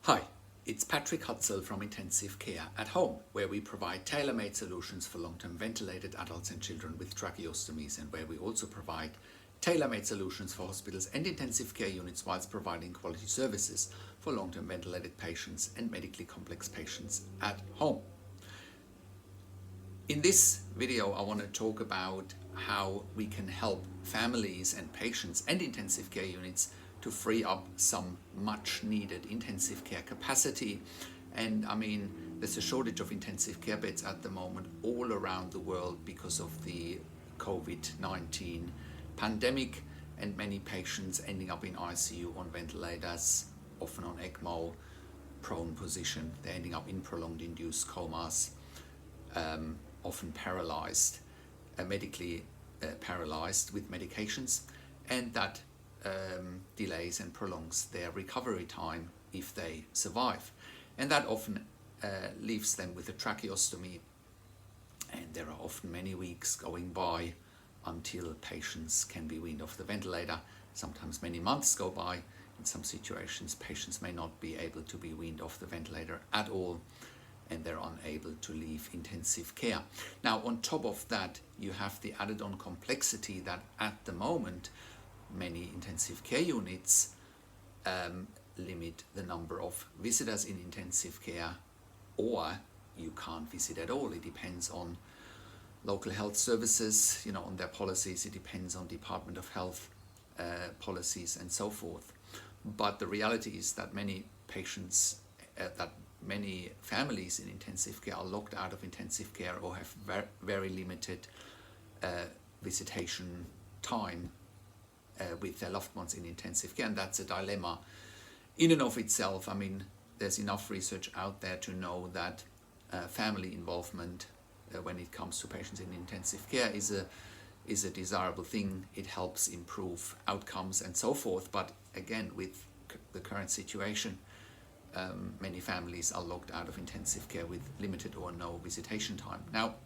Hi, it's Patrik Hutzel from Intensive Care at Home, where we provide tailor-made solutions for long-term ventilated adults and children with tracheostomies, and where we also provide tailor-made solutions for hospitals and intensive care units whilst providing quality services for long-term ventilated patients and medically complex patients at home. In this video, I want to talk about how we can help families and patients and intensive care units to free up some much needed intensive care capacity. And I mean, there's a shortage of intensive care beds at the moment all around the world because of the COVID-19 pandemic, and many patients ending up in ICU on ventilators, often on ECMO, prone position. They're ending up in prolonged induced comas, often paralyzed, medically paralyzed with medications, and that delays and prolongs their recovery time if they survive. And that often leaves them with a tracheostomy, and there are often many weeks going by until patients can be weaned off the ventilator. Sometimes many months go by. In some situations, patients may not be able to be weaned off the ventilator at all, and they're unable to leave intensive care. Now, on top of that, you have the added on complexity that at the moment, many intensive care units limit the number of visitors in intensive care, or you can't visit at all. It depends on local health services, on their policies. It depends on Department of Health policies and so forth. But the reality is that many patients, that many families in intensive care are locked out of intensive care or have very limited visitation time with their loved ones in intensive care, and that's a dilemma in and of itself. I mean, there's enough research out there to know that family involvement when it comes to patients in intensive care is a desirable thing. It helps improve outcomes and so forth. But again, with the current situation, many families are locked out of intensive care with limited or no visitation time. Now,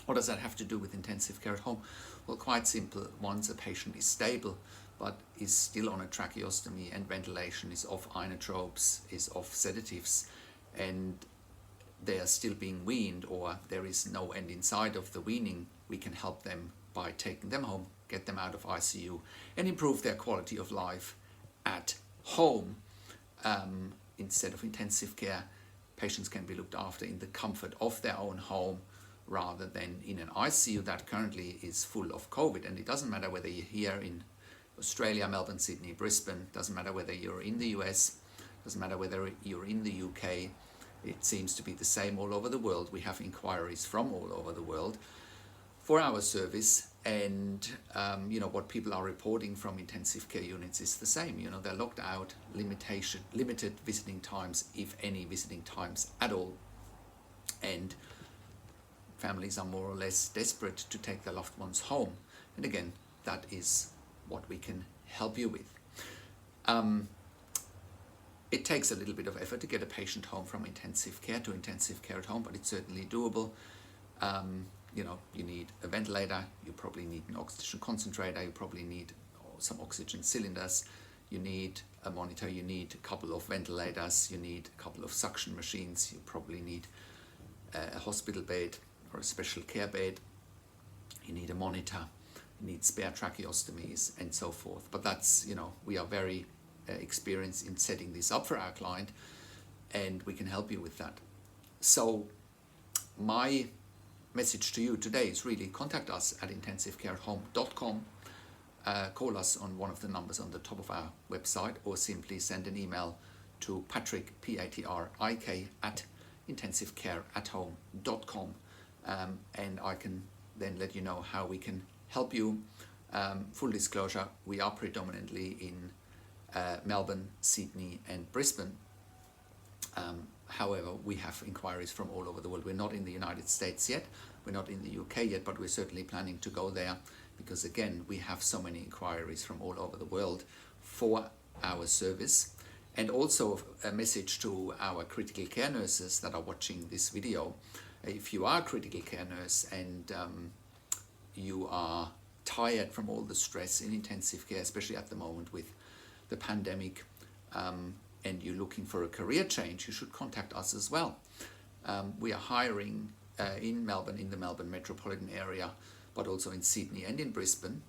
what does that have to do with intensive care at home? Well, quite simple. Once a patient is stable but is still on a tracheostomy and ventilation, is off inotropes, is off sedatives, and they are still being weaned, or there is no end in sight of the weaning, we can help them by taking them home, get them out of ICU, and improve their quality of life at home. Instead of intensive care, patients can be looked after in the comfort of their own home, rather than in an ICU that currently is full of COVID. And it doesn't matter whether you're here in Australia, Melbourne, Sydney, Brisbane, doesn't matter whether you're in the US, doesn't matter whether you're in the UK, it seems to be the same all over the world. We have inquiries from all over the world for our service, and what people are reporting from intensive care units is the same. They're locked out, limited visiting times, if any visiting times at all, and families are more or less desperate to take their loved ones home. And again, that is what we can help you with. It takes a little bit of effort to get a patient home from intensive care to intensive care at home, but it's certainly doable. You need a ventilator, you probably need an oxygen concentrator, you probably need some oxygen cylinders, you need a monitor, you need a couple of ventilators, you need a couple of suction machines, you probably need a hospital bed or a special care bed, you need a monitor, you need spare tracheostomies and so forth. But that's, we are very experienced in setting this up for our client, and we can help you with that. So my message to you today is really contact us at intensivecareathome.com, call us on one of the numbers on the top of our website, or simply send an email to Patrik, Patrik, at intensivecareathome.com, and I can then let you know how we can help you. Full disclosure, we are predominantly in Melbourne, Sydney and Brisbane. However, we have inquiries from all over the world. We're not in the United States yet, we're not in the UK yet, but we're certainly planning to go there, because again, we have so many inquiries from all over the world for our service. And also a message to our critical care nurses that are watching this video. If you are a critical care nurse and you are tired from all the stress in intensive care, especially at the moment with the pandemic, and you're looking for a career change, you should contact us as well. We are hiring in Melbourne, in the Melbourne metropolitan area, but also in Sydney and in Brisbane.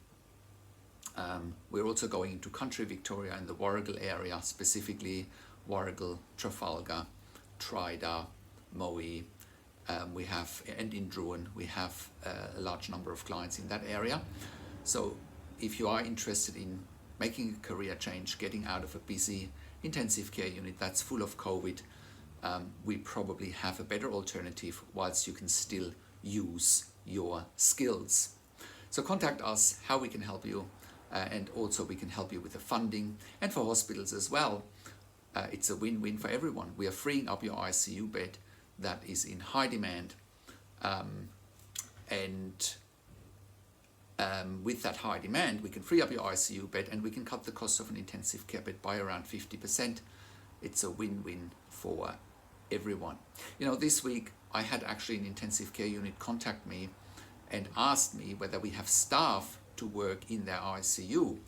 We're also going into country Victoria in the Warragul area, specifically Warragul, Trafalgar, Tryda, Moe. We have, and in Druin, we have a large number of clients in that area. So if you are interested in making a career change, getting out of a busy intensive care unit that's full of COVID, we probably have a better alternative whilst you can still use your skills. So contact us, how we can help you, and also we can help you with the funding, and for hospitals as well. It's a win-win for everyone. We are freeing up your ICU bed that is in high demand, with that high demand, we can free up your ICU bed and we can cut the cost of an intensive care bed by around 50%. It's a win-win for everyone. You know, this week I had actually an intensive care unit contact me and asked me whether we have staff to work in their ICU.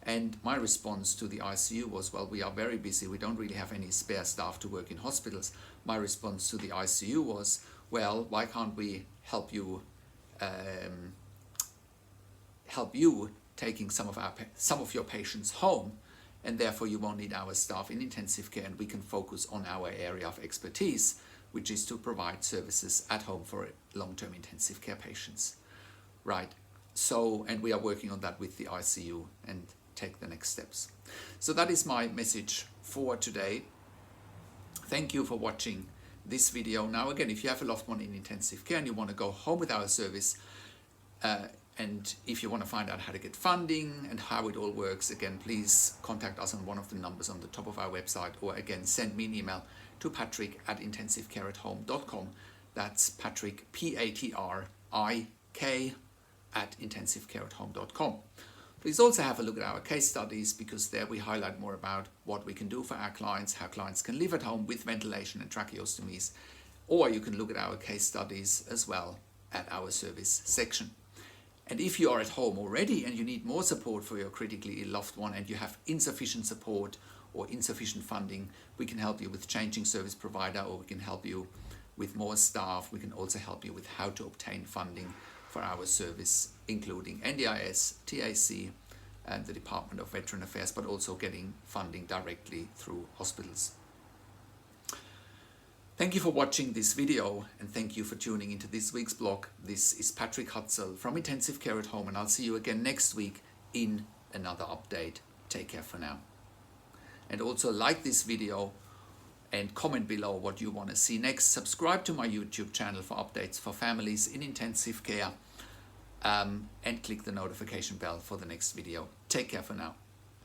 And my response to the ICU was, well, we are very busy. We don't really have any spare staff to work in hospitals. My response to the ICU was, well, why can't we help you taking some of your patients home, and therefore you won't need our staff in intensive care, and we can focus on our area of expertise, which is to provide services at home for long-term intensive care patients. Right. So, and we are working on that with the ICU and take the next steps. So that is my message for today. Thank you for watching this video. Now again, if you have a loved one in intensive care and you want to go home with our service, and if you want to find out how to get funding and how it all works, again, please contact us on one of the numbers on the top of our website, or again, send me an email to patrik@intensivecareathome.com. That's Patrik, Patrik @intensivecareathome.com. Please also have a look at our case studies, because there we highlight more about what we can do for our clients, how clients can live at home with ventilation and tracheostomies, or you can look at our case studies as well at our service section. And if you are at home already and you need more support for your critically ill loved one and you have insufficient support or insufficient funding, we can help you with changing service provider, or we can help you with more staff. We can also help you with how to obtain funding for our service, including NDIS, TAC, and the Department of Veteran Affairs, but also getting funding directly through hospitals. Thank you for watching this video, and thank you for tuning into this week's blog. This is Patrik Hutzel from Intensive Care at Home, and I'll see you again next week in another update. Take care for now. And also like this video and comment below what you want to see next. Subscribe to my YouTube channel for updates for families in intensive care, and click the notification bell for the next video. Take care for now.